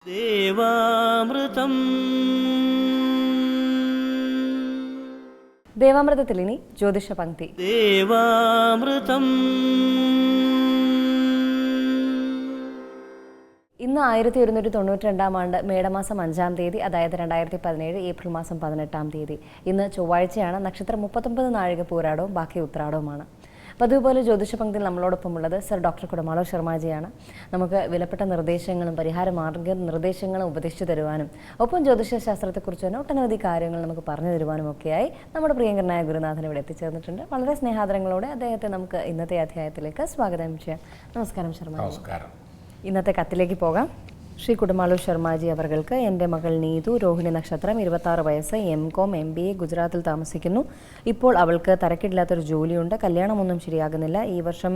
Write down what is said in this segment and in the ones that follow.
ദേവാമൃതം. ദേവാമൃതത്തിൽ ഇനി ജ്യോതിഷ പങ്ക്തി. ദേവാമൃതം. ഇന്ന് 1192 ആണ്ട് മേടമാസം 5-ാം തീയതി, അതായത് 2017 ഏപ്രിൽ മാസം 18-ാം തീയതി. ഇന്ന് ചൊവ്വാഴ്ചയാണ്. നക്ഷത്രം 39 നാഴിക പൂരാടവും ബാക്കി ഉത്രാടവുമാണ്. പതിവുപോലെ ജ്യോതിഷ പങ്ക്തിയിൽ നമ്മളോടൊപ്പമുള്ളത് സർ ഡോക്ടർ കുടമാളൂർ ശർമാജിയാണ്. നമുക്ക് വിലപ്പെട്ട നിർദ്ദേശങ്ങളും പരിഹാര മാർഗ നിർദ്ദേശങ്ങളും ഉപദേശിച്ചു തരുവാനും ഒപ്പം ജ്യോതിഷ ശാസ്ത്രത്തെക്കുറിച്ച് തന്നെ ഒട്ടനവധി കാര്യങ്ങൾ നമുക്ക് പറഞ്ഞു തരുവാനും ഒക്കെയായി നമ്മുടെ പ്രിയങ്കരനായ ഗുരുനാഥൻ ഇവിടെ എത്തിച്ചേർന്നിട്ടുണ്ട്. വളരെ സ്നേഹാദരങ്ങളോടെ അദ്ദേഹത്തെ നമുക്ക് ഇന്നത്തെ അധ്യായത്തിലേക്ക് സ്വാഗതം ചെയ്യാം. നമസ്കാരം ശർമാജി. നമസ്കാരം. ഇന്നത്തെ കത്തിലേക്ക് പോകാം. ശ്രീ കുടമാളൂർ ശർമാജി അവർക്ക് എൻ്റെ മകൾ നീതു, രോഹിണി നക്ഷത്രം, 26 വയസ്സ്, MCom MBA, ഗുജറാത്തിൽ താമസിക്കുന്നു. ഇപ്പോൾ അവൾക്ക് തരക്കില്ലാത്തൊരു ജോലിയുണ്ട്. കല്യാണമൊന്നും ശരിയാകുന്നില്ല. ഈ വർഷം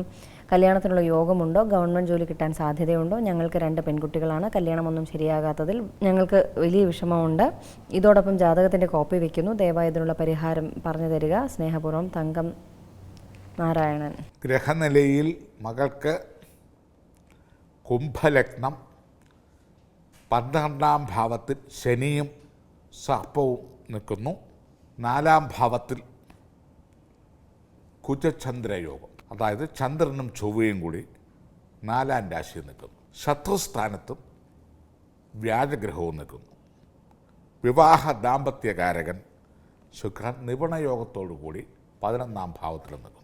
കല്യാണത്തിനുള്ള യോഗമുണ്ടോ? ഗവൺമെൻറ് ജോലി കിട്ടാൻ സാധ്യതയുണ്ടോ? ഞങ്ങൾക്ക് 2 പെൺകുട്ടികളാണ്. കല്യാണമൊന്നും ശരിയാകാത്തതിൽ ഞങ്ങൾക്ക് വലിയ വിഷമമുണ്ട്. ഇതോടൊപ്പം ജാതകത്തിൻ്റെ കോപ്പി വയ്ക്കുന്നു. ദയവായി ഇതിനുള്ള പരിഹാരം പറഞ്ഞു തരിക. സ്നേഹപൂർവ്വം, തങ്കം നാരായണൻ. ഗ്രഹനിലയിൽ മകൾക്ക് കുംഭലഗ്നം, 12-ാം ഭാവത്തിൽ ശനിയും സർപ്പവും നിൽക്കുന്നു. 4-ാം ഭാവത്തിൽ കുജചന്ദ്രയോഗം, അതായത് ചന്ദ്രനും ചൊവ്വയും കൂടി 4-ാം രാശിയിൽ നിൽക്കുന്നു. ശത്രുസ്ഥാനത്തും വ്യാഴഗ്രഹവും നിൽക്കുന്നു. വിവാഹ ദാമ്പത്യകാരകൻ ശുക്രൻ നിപുണയോഗത്തോടു കൂടി 11-ാം ഭാവത്തിൽ നിൽക്കുന്നു.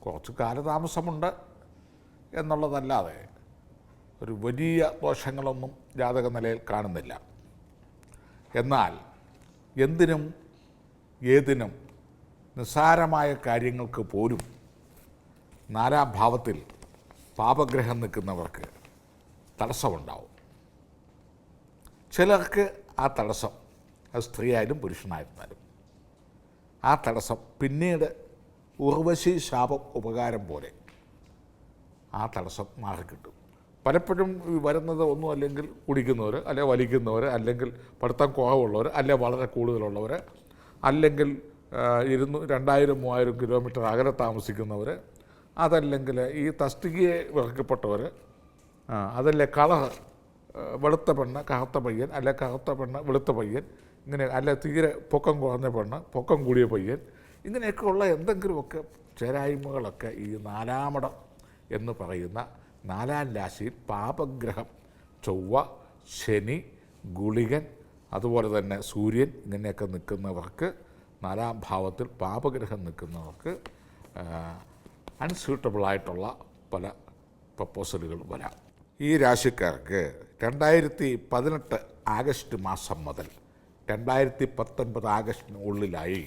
കുറച്ച് കാലതാമസമുണ്ട് എന്നുള്ളതല്ലാതെ ഒരു വലിയ ദോഷങ്ങളൊന്നും ജാതക നിലയിൽ കാണുന്നില്ല. എന്നാൽ എന്തിനും ഏതിനും നിസ്സാരമായ കാര്യങ്ങൾക്ക് പോലും 4-ാം ഭാവത്തിൽ പാപഗ്രഹം നിൽക്കുന്നവർക്ക് തടസ്സമുണ്ടാവും. ചിലർക്ക് ആ തടസ്സം, അത് സ്ത്രീയായാലും പുരുഷനായിരുന്നാലും, ആ തടസ്സം പിന്നീട് ഉർവശി ശാപം ഉപകാരം പോലെ ആ തടസ്സം മാറിക്കിട്ടും. പലപ്പോഴും വരുന്നത് ഒന്നും അല്ലെങ്കിൽ കുടിക്കുന്നവർ, അല്ലെങ്കിൽ വലിക്കുന്നവർ, അല്ലെങ്കിൽ പഠിത്തം കുറവുള്ളവർ, അല്ലെങ്കിൽ വളരെ കൂടുതലുള്ളവർ, അല്ലെങ്കിൽ 2000-3000 കിലോമീറ്റർ അകലെ താമസിക്കുന്നവർ, അതല്ലെങ്കിൽ ഈ തസ്തികയെ വെറുക്കപ്പെട്ടവർ, അതല്ലേ കളർ വെളുത്ത പെണ്ണ് കറുത്ത പയ്യൻ, അല്ലെ കറുത്ത പെണ്ണ് വെളുത്ത പയ്യൻ, ഇങ്ങനെ, അല്ലെ തീരെ പൊക്കം കുറഞ്ഞ പെണ്ണ് പൊക്കം കൂടിയ പയ്യൻ, ഇങ്ങനെയൊക്കെയുള്ള എന്തെങ്കിലുമൊക്കെ ചേരായ്മകളൊക്കെ ഈ 4-ാമിടം എന്ന് പറയുന്ന 4-ാം രാശിയിൽ പാപഗ്രഹം ചൊവ്വ, ശനി, ഗുളികൻ, അതുപോലെ തന്നെ സൂര്യൻ, ഇങ്ങനെയൊക്കെ നിൽക്കുന്നവർക്ക്, 4-ാം ഭാവത്തിൽ പാപഗ്രഹം നിൽക്കുന്നവർക്ക് അൺസ്യൂട്ടബിളായിട്ടുള്ള പല പ്രപ്പോസലുകൾ വരാം. ഈ രാശിക്കാർക്ക് 2018 ആഗസ്റ്റ് മാസം മുതൽ 2019 ആഗസ്റ്റിനുള്ളിലായി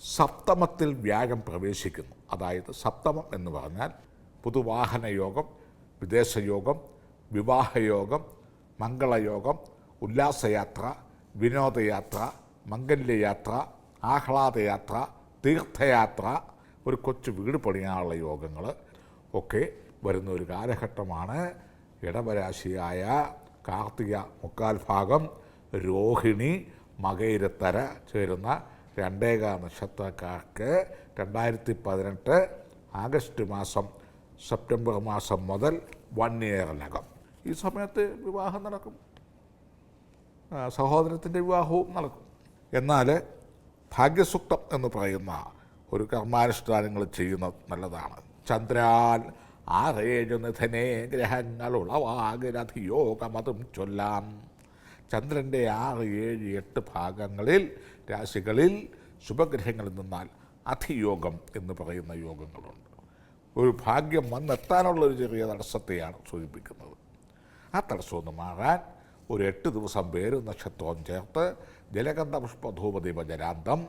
സപ്തമത്തിൽ വ്യാഴം പ്രവേശിക്കുന്നു. അതായത് സപ്തമം എന്ന് പറഞ്ഞാൽ പുതുവാഹന യോഗം, വിദേശയോഗം, വിവാഹയോഗം, മംഗളയോഗം, ഉല്ലാസയാത്ര, വിനോദയാത്ര, മംഗല്യയാത്ര, ആഹ്ലാദയാത്ര, തീർത്ഥയാത്ര, ഒരു കൊച്ചു വീട് പണിയാനുള്ള യോഗങ്ങൾ ഒക്കെ വരുന്ന ഒരു കാലഘട്ടമാണ്. ഇടവരാശിയായ കാർത്തിക 3/4 ഭാഗം, രോഹിണി, മകയിരത്തര ചേരുന്ന 2 നക്ഷത്രക്കാർക്ക് 2018 ആഗസ്റ്റ് മാസം സെപ്റ്റംബർ മാസം മുതൽ 1 ഇയറിനകം ഈ സമയത്ത് വിവാഹം നടക്കും. സഹോദരത്തിൻ്റെ വിവാഹവും നടക്കും. എന്നാൽ ഭാഗ്യസൂക്തം എന്ന് പറയുന്ന ഒരു കർമാനുഷ്ഠാനങ്ങൾ ചെയ്യുന്നത് നല്ലതാണ്. ചന്ദ്രാൽ 6-7 നിധനേ ഗ്രഹങ്ങളുളവാകരധിയോഗമതും ചൊല്ലാം. ചന്ദ്രൻ്റെ 6, 7, 8 ഭാഗങ്ങളിൽ, രാശികളിൽ ശുഭഗ്രഹങ്ങളിൽ നിന്നാൽ അധിയോഗം എന്ന് പറയുന്ന യോഗങ്ങളുണ്ട്. ഒരു ഭാഗ്യം വന്നെത്താനുള്ളൊരു ചെറിയ തടസ്സത്തെയാണ് സൂചിപ്പിക്കുന്നത്. ആ തടസ്സമൊന്ന് മാറാൻ ഒരു 8 ദിവസം പേരും നക്ഷത്രവും ചേർത്ത് ജലഗന്ധ പുഷ്പധൂപദീപ ജലാന്തം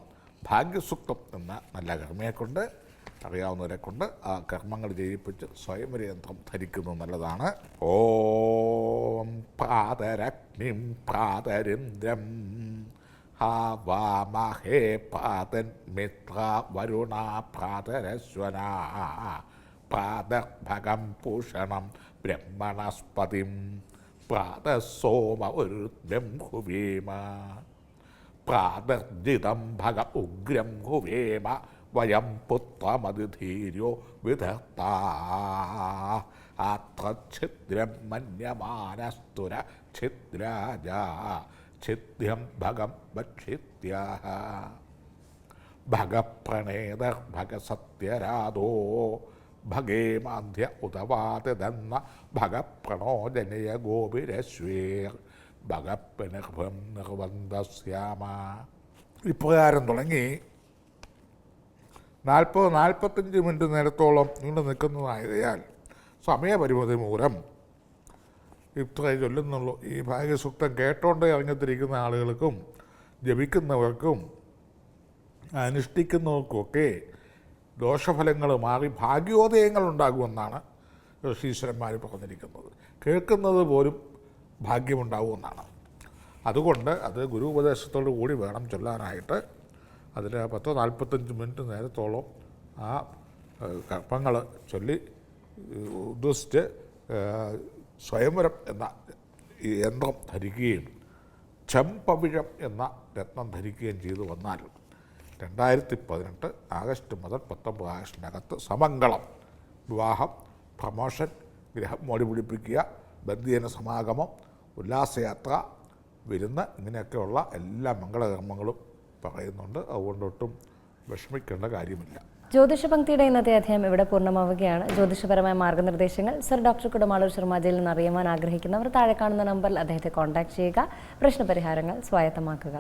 ഭാഗ്യസൂക്തം എന്ന നല്ല കർമ്മയെക്കൊണ്ട്, അറിയാവുന്നവരെ കൊണ്ട് ആ കർമ്മങ്ങൾ ചെയ്യിപ്പിച്ച് സ്വയംവരയന്ത്രം ധരിക്കുന്നത് നല്ലതാണ്. ഓം പ്രാതരഗ്നിം പ്രാതരിന്ദ്രം ഹാവാമഹേ പ്രാതൻ മിത്ര വരുണ പ്രാതരശ്വന പ്രാതർഭകം പൂഷണം ബ്രഹ്മണസ്പതിം പ്രാതസോമ ഉരുദ്രം ഹുവേമ പ്രാതർജിതം ഭഗ ഉഗ്രം ഹുവേമ വയം പുത്രമതിധീര്യോ വിധർത്താ. ആത്ര ഛിദ്രം മന്യമാനസ്തുര ഛിദ്രാജ ഛിദ്യം ഭഗം ഭക്ഷിത്യ ഭഗപ്രണേതർ ഭഗസത്യരാധോ ഭഗേ മാന്ധ്യ ഉതവാതെന്ന ഭഗപ്രണോജനയ ഗോപിരശ്വേർ ഭഗപ്പനിർഭം നിർബന്ധശ്യാമ. ഇപ്രകാരം തുടങ്ങി 40-45 മിനിറ്റ് നേരത്തോളം നീണ്ടു നിൽക്കുന്നതായതിനാൽ സമയപരിമിതി മൂലം ഇത്രേ ചൊല്ലുന്നുള്ളൂ. ഈ ഭാഗ്യസൂക്തം കേട്ടോണ്ട് ഇറങ്ങിത്തിരിക്കുന്ന ആളുകൾക്കും ജപിക്കുന്നവർക്കും അനുഷ്ഠിക്കുന്നവർക്കുമൊക്കെ ദോഷഫലങ്ങൾ മാറി ഭാഗ്യോദയങ്ങൾ ഉണ്ടാകുമെന്നാണ് ഋഷീശ്വരന്മാർ പറഞ്ഞിരിക്കുന്നത്. കേൾക്കുന്നത് പോലും ഭാഗ്യമുണ്ടാകുമെന്നാണ്. അതുകൊണ്ട് അത് ഗുരു ഉപദേശത്തോടു കൂടി വേണം ചൊല്ലാനായിട്ട്. അതിൽ 10-45 മിനിറ്റ് നേരത്തോളം ആ കർമ്മങ്ങൾ ചൊല്ലി ഉദ്ദേശിച്ച് സ്വയംവരം എന്ന ഈ യന്ത്രം ധരിക്കുകയും ചെമ്പവിഴം എന്ന രത്നം ധരിക്കുകയും ചെയ്തു വന്നാൽ 2018 ആഗസ്റ്റ് മുതൽ 19 ആഗസ്റ്റിനകത്ത് സമംഗളം, വിവാഹം, പ്രമോഷൻ, ഗ്രഹം മോടി പിടിപ്പിക്കുക, ബന്ധിജന സമാഗമം, ഉല്ലാസയാത്ര, വിരുന്ന്, ഇങ്ങനെയൊക്കെയുള്ള എല്ലാ മംഗളകർമ്മങ്ങളും പറയുന്നുണ്ട്. അതുകൊണ്ടൊട്ടും വിഷമിക്കേണ്ട കാര്യമില്ല. ജ്യോതിഷ പങ്ക്തിയുടെ ഇന്നത്തെ അധ്യായം ഇവിടെ പൂർണ്ണമാവുകയാണ്. ജ്യോതിഷപരമായ മാർഗ്ഗനിർദ്ദേശങ്ങൾ സർ ഡോക്ടർ കുടമാളൂർ ശർമാജിയിൽ നിന്ന് അറിയുവാൻ ആഗ്രഹിക്കുന്നവർ താഴെ കാണുന്ന നമ്പറിൽ അദ്ദേഹത്തെ കോൺടാക്ട് ചെയ്യുക. പ്രശ്നപരിഹാരങ്ങൾ സ്വായത്തമാക്കുക.